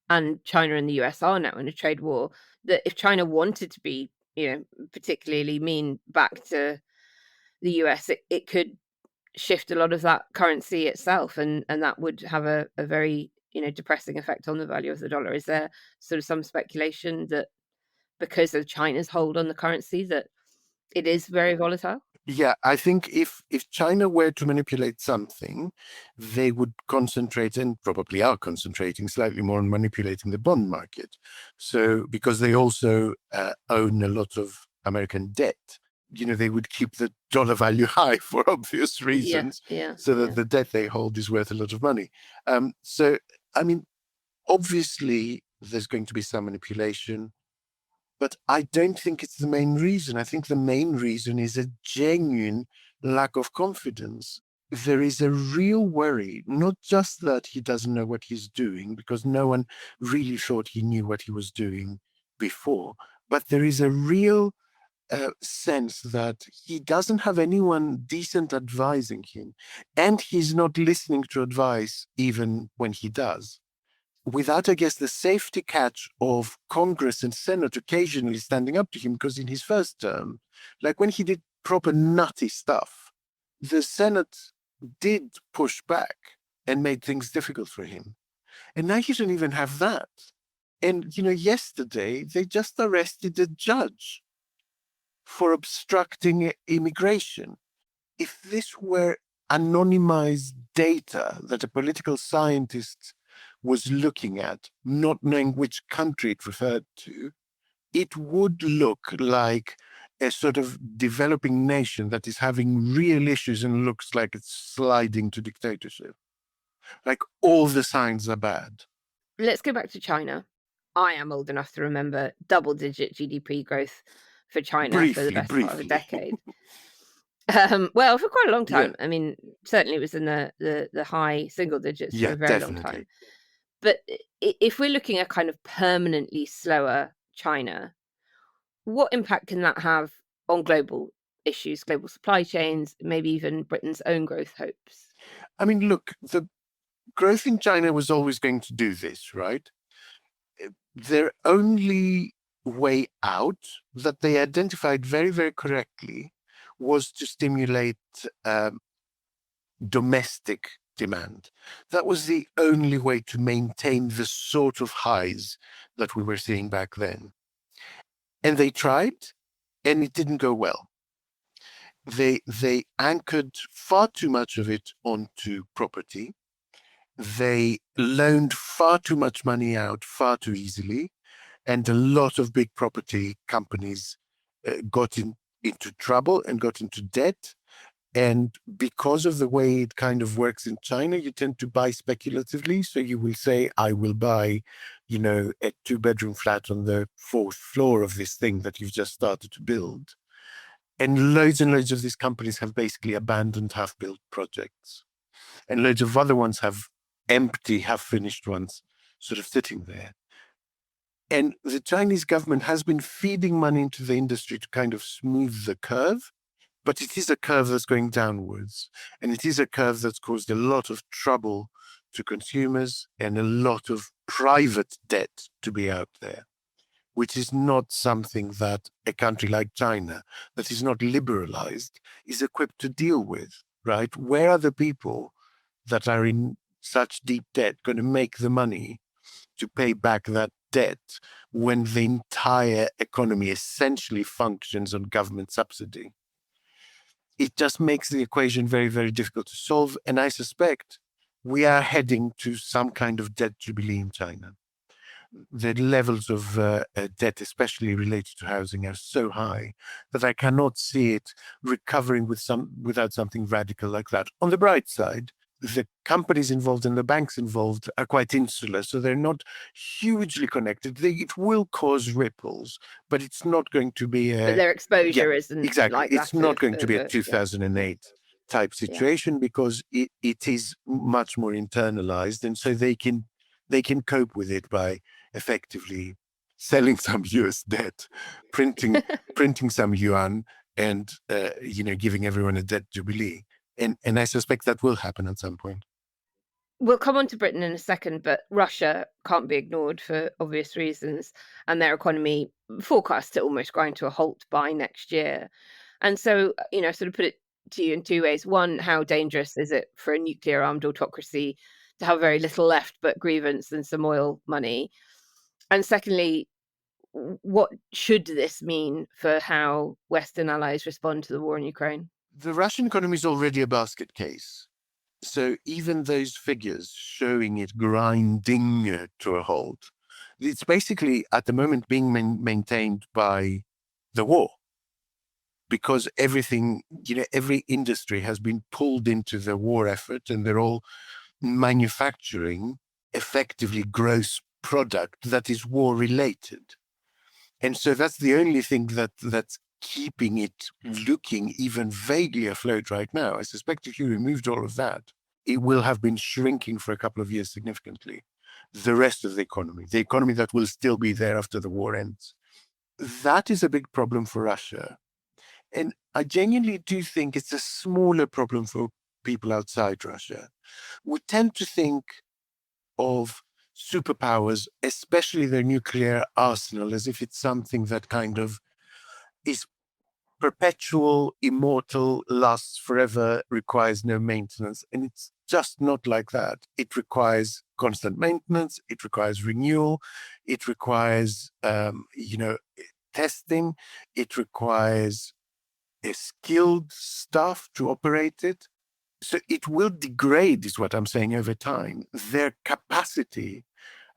and China and the US are now in a trade war, that if China wanted to be, particularly mean back to the US, it could shift a lot of that currency itself, and that would have a very depressing effect on the value of the dollar. Is there sort of some speculation that because of China's hold on the currency that it is very volatile? Yeah, I think if China were to manipulate something, they would concentrate, and probably are concentrating slightly more on manipulating the bond market. So because they also own a lot of American debt, they would keep the dollar value high for obvious reasons, so that the debt they hold is worth a lot of money. So I mean, obviously, there's going to be some manipulation, but I don't think it's the main reason. I think the main reason is a genuine lack of confidence. There is a real worry, not just that he doesn't know what he's doing, because no one really thought he knew what he was doing before, but there is a real sense that he doesn't have anyone decent advising him, and he's not listening to advice even when he does. Without, I guess, the safety catch of Congress and Senate occasionally standing up to him, because in his first term, like when he did proper nutty stuff, the Senate did push back and made things difficult for him. And now he doesn't even have that. And, yesterday they just arrested a judge for obstructing immigration. If this were anonymized data that a political scientist was looking at, not knowing which country it referred to, it would look like a sort of developing nation that is having real issues and looks like it's sliding to dictatorship. Like all the signs are bad. Let's go back to China. I am old enough to remember double-digit GDP growth for China for the best part of a decade. Well, for quite a long time. Yeah. I mean, certainly it was in the high single digits for a very long time. But if we're looking at kind of permanently slower China, what impact can that have on global issues, global supply chains, maybe even Britain's own growth hopes? I mean, look, the growth in China was always going to do this, right? Their only way out that they identified very, very correctly was to stimulate domestic demand. That was the only way to maintain the sort of highs that we were seeing back then. And they tried, and it didn't go well. They anchored far too much of it onto property. They loaned far too much money out far too easily, and a lot of big property companies got into trouble and got into debt. And because of the way it kind of works in China, you tend to buy speculatively. So you will say, I will buy, a 2-bedroom flat on the 4th floor of this thing that you've just started to build. And loads of these companies have basically abandoned half-built projects. And loads of other ones have empty, half-finished ones sort of sitting there. And the Chinese government has been feeding money into the industry to kind of smooth the curve. But it is a curve that's going downwards, and it is a curve that's caused a lot of trouble to consumers and a lot of private debt to be out there, which is not something that a country like China, that is not liberalized, is equipped to deal with, right? Where are the people that are in such deep debt going to make the money to pay back that debt when the entire economy essentially functions on government subsidy? It just makes the equation very, very difficult to solve. And I suspect we are heading to some kind of debt jubilee in China. The levels of debt, especially related to housing, are so high that I cannot see it recovering without something radical like that. On the bright side, the companies involved and the banks involved are quite insular, so they're not hugely connected. It will cause ripples, but it's not going to be But their exposure isn't exactly. like It's that not going to be a of 2008 type situation because it is much more internalized, and so they can cope with it by effectively selling some US debt, printing some yuan, and giving everyone a debt jubilee. And I suspect that will happen at some point. We'll come on to Britain in a second, but Russia can't be ignored for obvious reasons, and their economy forecast to almost grind to a halt by next year. And so, sort of put it to you in two ways. One, how dangerous is it for a nuclear-armed autocracy to have very little left but grievance and some oil money? And secondly, what should this mean for how Western allies respond to the war in Ukraine? The Russian economy is already a basket case. So even those figures showing it grinding to a halt, it's basically at the moment being maintained by the war. Because everything, every industry has been pulled into the war effort and they're all manufacturing effectively gross product that is war related. And so that's the only thing that's keeping it looking even vaguely afloat right now. I suspect if you removed all of that, it will have been shrinking for a couple of years significantly. The rest of the economy that will still be there after the war ends. That is a big problem for Russia. And I genuinely do think it's a smaller problem for people outside Russia. We tend to think of superpowers, especially their nuclear arsenal, as if it's something that kind of is perpetual, immortal, lasts forever, requires no maintenance. And it's just not like that. It requires constant maintenance. It requires renewal. It requires, testing. It requires a skilled staff to operate it. So it will degrade, is what I'm saying, over time. Their capacity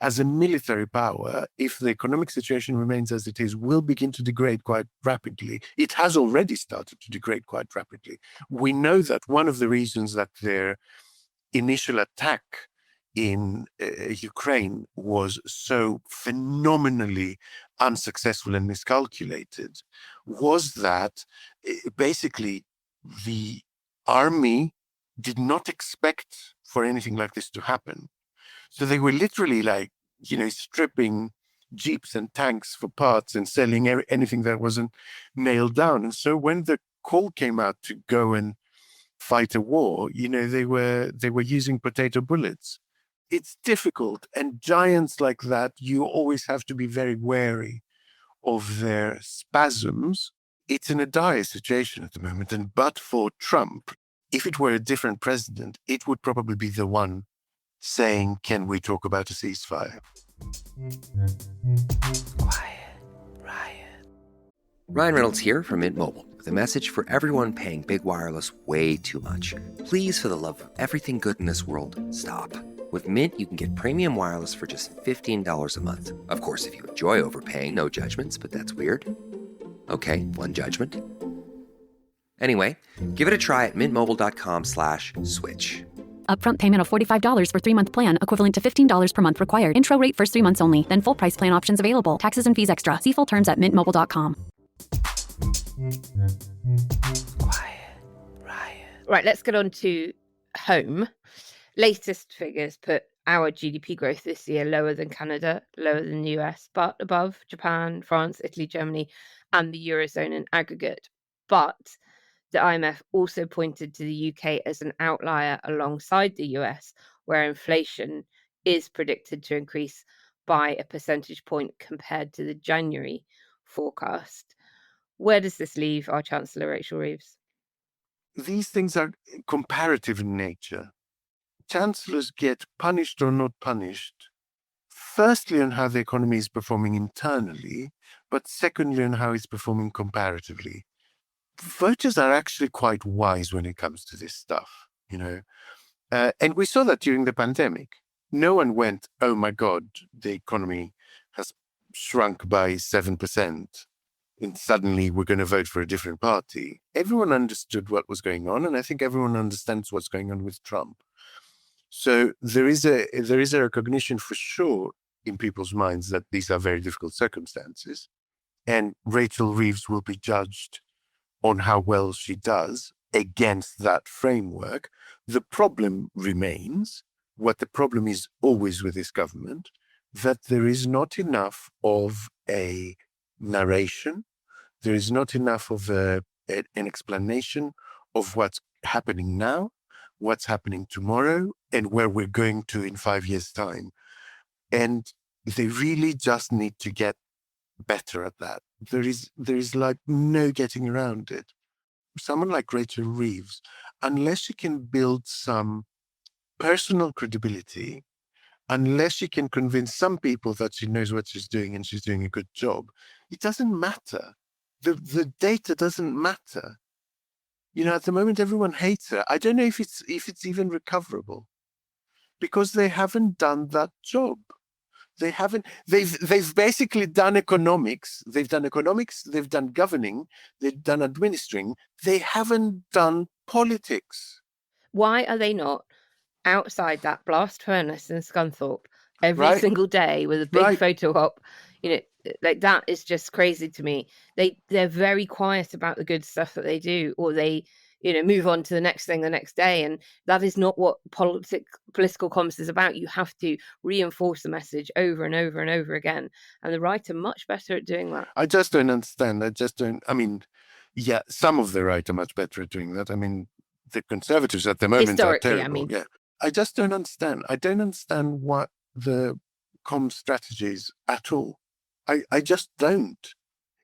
as a military power, if the economic situation remains as it is, will begin to degrade quite rapidly. It has already started to degrade quite rapidly. We know that one of the reasons that their initial attack in Ukraine was so phenomenally unsuccessful and miscalculated was that basically the army did not expect for anything like this to happen. So they were literally stripping jeeps and tanks for parts and selling anything that wasn't nailed down. And so when the call came out to go and fight a war, they were using potato bullets. It's difficult. And giants like that, you always have to be very wary of their spasms. It's in a dire situation at the moment. And but for Trump, if it were a different president, it would probably be the one saying, can we talk about a ceasefire? Quiet Riot. Ryan Reynolds here from Mint Mobile with a message for everyone paying big wireless way too much. Please, for the love of everything good in this world, stop. With Mint, you can get premium wireless for just $15 a month. Of course, if you enjoy overpaying, no judgments, but that's weird. Okay, one judgment. Anyway, give it a try at mintmobile.com/switch. Upfront payment of $45 for 3-month plan, equivalent to $15 per month required. Intro rate first 3 months only, then full price plan options available. Taxes and fees extra. See full terms at mintmobile.com. Quiet Riot. Right, let's get on to home. Latest figures put our GDP growth this year lower than Canada, lower than the US, but above Japan, France, Italy, Germany, and the Eurozone in aggregate. But the IMF also pointed to the UK as an outlier alongside the US, where inflation is predicted to increase by a percentage point compared to the January forecast. Where does this leave our Chancellor, Rachel Reeves? These things are comparative in nature. Chancellors get punished or not punished, firstly on how the economy is performing internally, but secondly on how it's performing comparatively. Voters are actually quite wise when it comes to this stuff, and we saw that during the pandemic. No one went, oh my God, the economy has shrunk by 7%, and suddenly we're going to vote for a different party. Everyone understood what was going on, and I think everyone understands what's going on with Trump. So there is a recognition for sure in people's minds that these are very difficult circumstances, and Rachel Reeves will be judged on how well she does against that framework. The problem remains, what the problem is always with this government, that there is not enough of a narration, there is not enough of an explanation of what's happening now, what's happening tomorrow, and where we're going to in 5 years' time. And they really just need to get better at that. There is like no getting around it. Someone like Rachel Reeves, unless she can build some personal credibility, unless she can convince some people that she knows what she's doing and she's doing a good job, it doesn't matter. The data doesn't matter. At the moment, everyone hates her. I don't know if it's even recoverable, because they haven't done that job. They've basically done economics. They've done governing, they've done administering. They haven't done politics. Why are they not outside that blast furnace in Scunthorpe every Right. single day with a big Right. photo op. Like that is just crazy to me. They're very quiet about the good stuff that they do, or they move on to the next thing the next day, and that is not what political commerce is about. You have to reinforce the message over and over and over again, and the right are much better at doing that. I just don't understand. I mean, yeah, some of the right are much better at doing that. I mean, the Conservatives at the moment are terrible. Yeah, I just don't understand. I don't understand what the comms strategies at all. I just don't.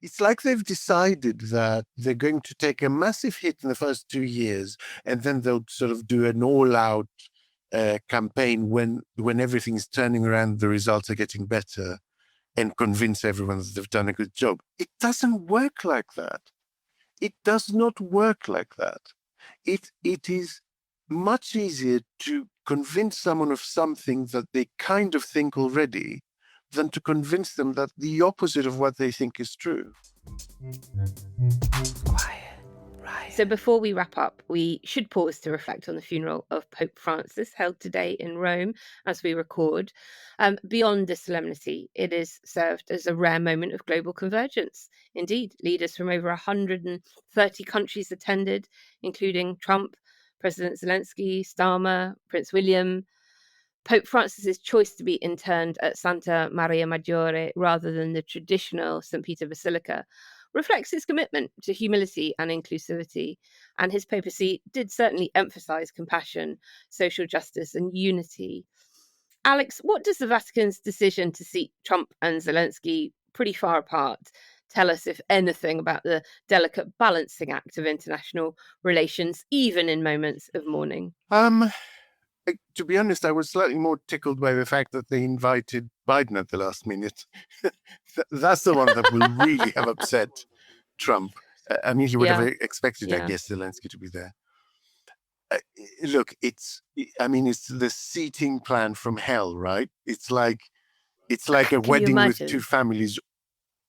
It's like they've decided that they're going to take a massive hit in the first 2 years, and then they'll sort of do an all-out campaign when everything's turning around, the results are getting better, and convince everyone that they've done a good job. It doesn't work like that. It does not work like that. It is much easier to convince someone of something that they kind of think already than to convince them that the opposite of what they think is true. So before we wrap up, we should pause to reflect on the funeral of Pope Francis held today in Rome as we record. Beyond the solemnity, it is served as a rare moment of global convergence. Indeed, leaders from over 130 countries attended, including Trump, President Zelensky, Starmer, Prince William. Pope Francis's choice to be interned at Santa Maria Maggiore rather than the traditional St. Peter Basilica reflects his commitment to humility and inclusivity, and his papacy did certainly emphasize compassion, social justice, and unity. Alex, what does the Vatican's decision to seat Trump and Zelensky pretty far apart tell us, if anything, about the delicate balancing act of international relations, even in moments of mourning? To be honest, I was slightly more tickled by the fact that they invited Biden at the last minute. That's the one that will really have upset Trump. I mean, he would have expected, I guess, Zelensky to be there. Look, it's the seating plan from hell, right? It's like a wedding with two families,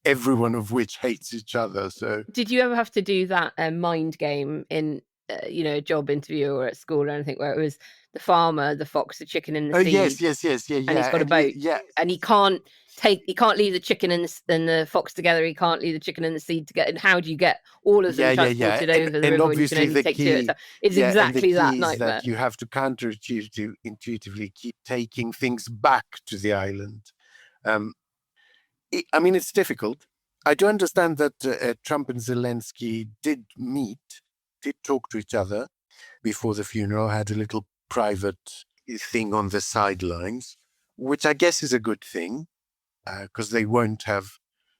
every one of which hates each other. So, did you ever have to do that mind game in a job interview or at school or anything, where it was the farmer, the fox, the chicken, and the seed? Yes, yeah. And he's got a boat, and he can't leave the chicken and the fox together. He can't leave the chicken and the seed together. And how do you get all of them transported over the river when you can only take two? It's exactly that nightmare. That you have to counterintuitively keep taking things back to the island. It's difficult. I do understand that Trump and Zelensky did talk to each other before the funeral, had a little private thing on the sidelines, which I guess is a good thing, because they won't have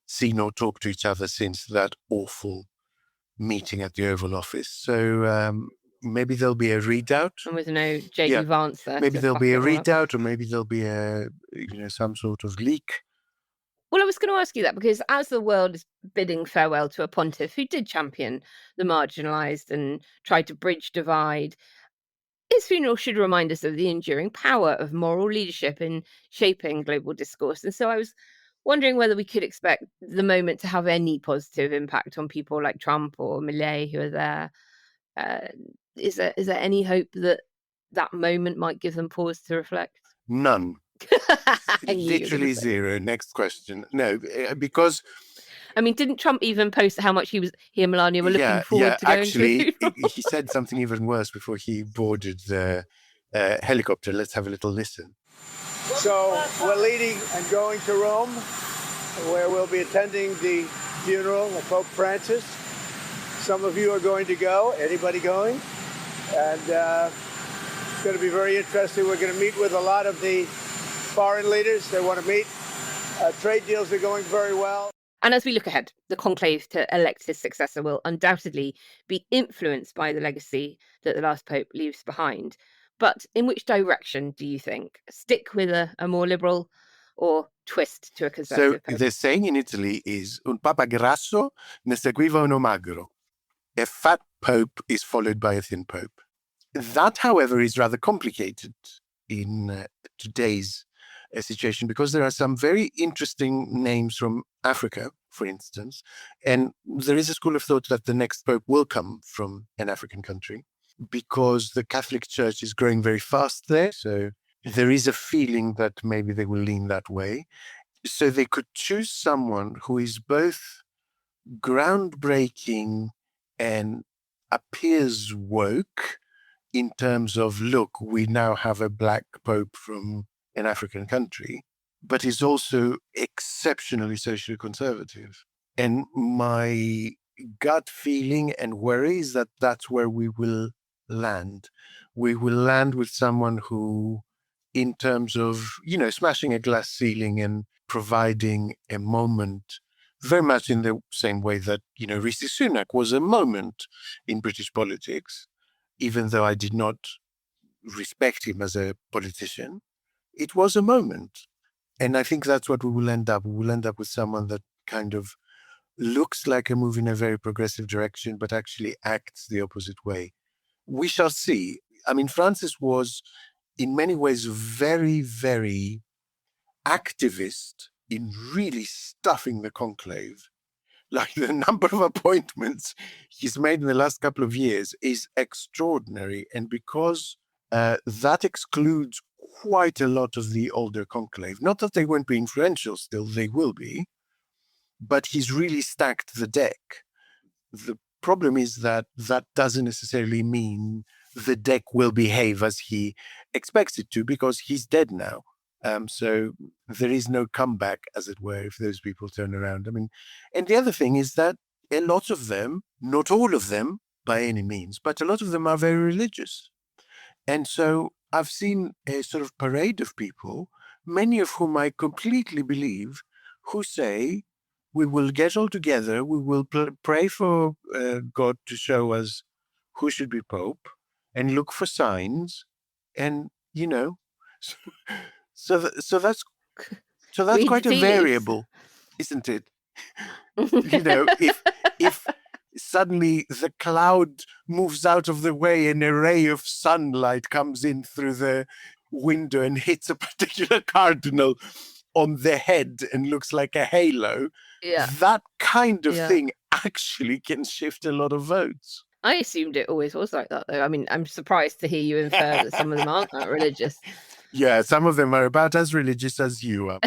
seen or talked to each other since that awful meeting at the Oval Office. So maybe there'll be a readout. And with no J.D. Vance there. Maybe there'll be a readout, or maybe there'll be some sort of leak. Well, I was going to ask you that, because as the world is bidding farewell to a pontiff who did champion the marginalised and tried to bridge divide, his funeral should remind us of the enduring power of moral leadership in shaping global discourse. And so I was wondering whether we could expect the moment to have any positive impact on people like Trump or Milei who are there. Is there any hope that moment might give them pause to reflect? None. Literally zero. Next question. No, because didn't Trump even post how much he and Melania were looking forward to going actually, he said something even worse before he boarded the helicopter. Let's have a little listen. So we're leaving and going to Rome, where we'll be attending the funeral of Pope Francis. Some of you are going to go. Anybody going? And it's going to be very interesting. We're going to meet with a lot of the foreign leaders. They want to meet. Trade deals are going very well. And as we look ahead, the conclave to elect his successor will undoubtedly be influenced by the legacy that the last pope leaves behind. But in which direction do you think? Stick with a more liberal, or twist to a conservative pope? So the saying in Italy is un papa grasso ne seguiva uno magro. A fat pope is followed by a thin pope. That, however, is rather complicated in today's situation, because there are some very interesting names from Africa, for instance, and there is a school of thought that the next pope will come from an African country. because the Catholic Church is growing very fast there. So there is a feeling that maybe they will lean that way. So they could choose someone who is both groundbreaking and appears woke in terms of, look, we now have a black pope from an African country, but is also exceptionally socially conservative. And my gut feeling and worry is that that's where we will land. We will land with someone who, in terms of, smashing a glass ceiling and providing a moment, very much in the same way that, Rishi Sunak was a moment in British politics, even though I did not respect him as a politician, it was a moment. And I think that's what we will end up. We will end up with someone that kind of looks like a move in a very progressive direction, but actually acts the opposite way. We shall see. I mean, Francis was in many ways very, very activist in really stuffing the conclave. Like, the number of appointments he's made in the last couple of years is extraordinary. And because that excludes quite a lot of the older conclave, not that they won't be influential still, they will be, but he's really stacked the deck. The problem is that that doesn't necessarily mean the deck will behave as he expects it to, because he's dead now. So there is no comeback, as it were, if those people turn around. I mean, and the other thing is that a lot of them, not all of them by any means, but a lot of them are very religious. And so I've seen a sort of parade of people, many of whom I completely believe, who say, we will get all together, we will pray for God to show us who should be Pope, and look for signs, and, so that's quite a variable, isn't it? If suddenly the cloud moves out of the way and a ray of sunlight comes in through the window and hits a particular cardinal on the head and looks like a halo, that kind of thing actually can shift a lot of votes. I assumed it always was like that, though. I mean, I'm surprised to hear you infer that some of them aren't that religious. Yeah, some of them are about as religious as you are.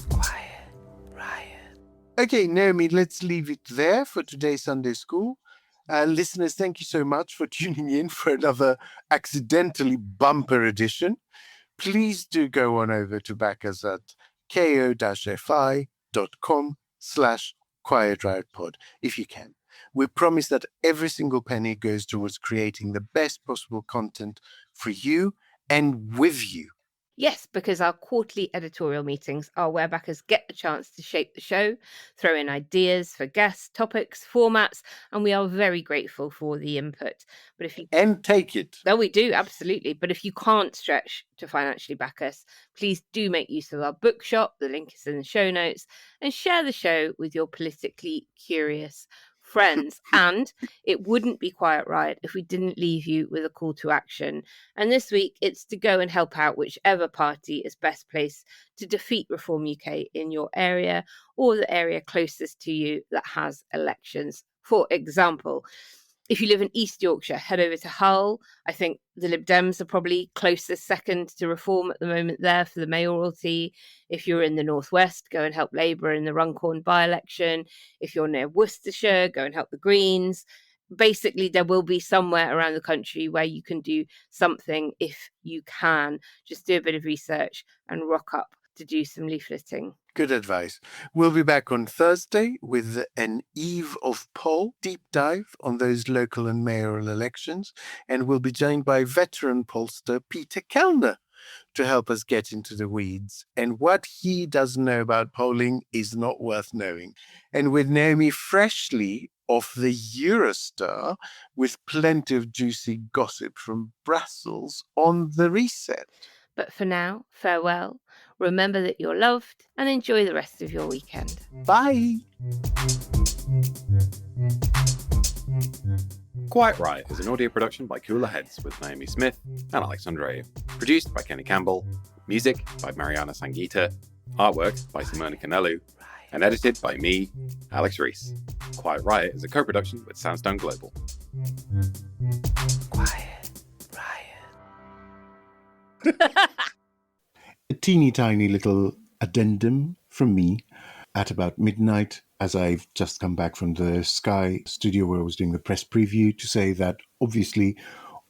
Quiet Riot. Okay, Naomi, let's leave it there for today's Sunday School. Listeners, thank you so much for tuning in for another accidentally bumper edition. Please do go on over to back us at ko-fi.com/Quiet Riot Pod if you can. We promise that every single penny goes towards creating the best possible content for you and with you. Yes, because our quarterly editorial meetings are where backers get the chance to shape the show, throw in ideas for guests, topics, formats, and we are very grateful for the input. But if you take it. No, we do, absolutely. But if you can't stretch to financially back us, please do make use of our bookshop. The link is in the show notes, and share the show with your politically curious friends. And it wouldn't be Quiet Riot if we didn't leave you with a call to action. And this week it's to go and help out whichever party is best placed to defeat Reform UK in your area or the area closest to you that has elections. For example, if you live in East Yorkshire, head over to Hull. I think the Lib Dems are probably closest second to Reform at the moment there for the mayoralty. If you're in the Northwest, go and help Labour in the Runcorn by-election. If you're near Worcestershire, go and help the Greens. Basically, there will be somewhere around the country where you can do something if you can. Just do a bit of research and rock up to do some leafleting. Good advice. We'll be back on Thursday with an eve of poll deep dive on those local and mayoral elections, and we'll be joined by veteran pollster Peter Kellner to help us get into the weeds. And what he doesn't know about polling is not worth knowing. And with Naomi freshly off the Eurostar with plenty of juicy gossip from Brussels on the reset. But for now, farewell. Remember that you're loved and enjoy the rest of your weekend. Bye. Quiet Riot is an audio production by Cooler Heads with Naomi Smith and Andreou. Produced by Kenny Campbell. Music by Mariana Sangeeta. Artwork by Simona Canelu. And edited by me, Alex Reese. Quiet Riot is a co-production with Sandstone Global. Quiet, A teeny tiny little addendum from me at about midnight, as I've just come back from the Sky studio where I was doing the press preview, to say that obviously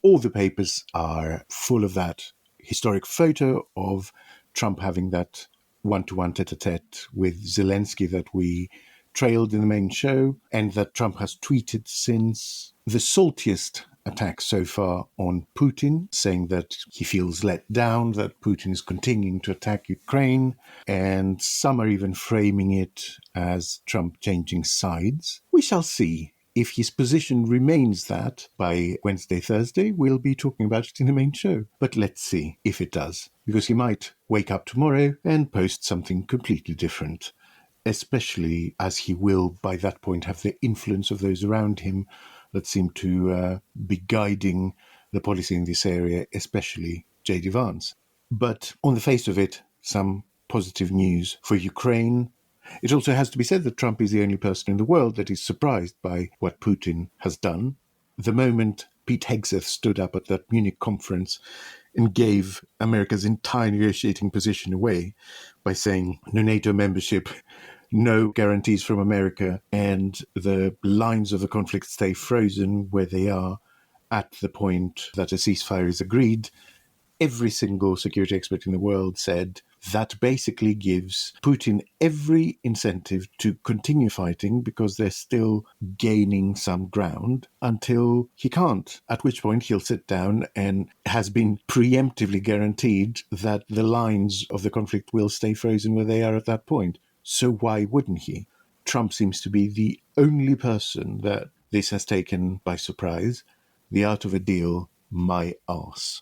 all the papers are full of that historic photo of Trump having that one-to-one tete-a-tete with Zelensky that we trailed in the main show, and that Trump has tweeted since the saltiest attack so far on Putin, saying that he feels let down, that Putin is continuing to attack Ukraine, and some are even framing it as Trump changing sides. We shall see. If his position remains that, by Wednesday, Thursday, we'll be talking about it in the main show. But let's see if it does, because he might wake up tomorrow and post something completely different, especially as he will, by that point, have the influence of those around him that seem to be guiding the policy in this area, especially J.D. Vance. But on the face of it, some positive news for Ukraine. It also has to be said that Trump is the only person in the world that is surprised by what Putin has done. The moment Pete Hegseth stood up at that Munich conference and gave America's entire negotiating position away by saying no NATO membership, no guarantees from America, and the lines of the conflict stay frozen where they are at the point that a ceasefire is agreed, every single security expert in the world said that basically gives Putin every incentive to continue fighting because they're still gaining some ground until he can't, at which point he'll sit down and has been preemptively guaranteed that the lines of the conflict will stay frozen where they are at that point. So why wouldn't he? Trump seems to be the only person that this has taken by surprise. The art of a deal, my arse.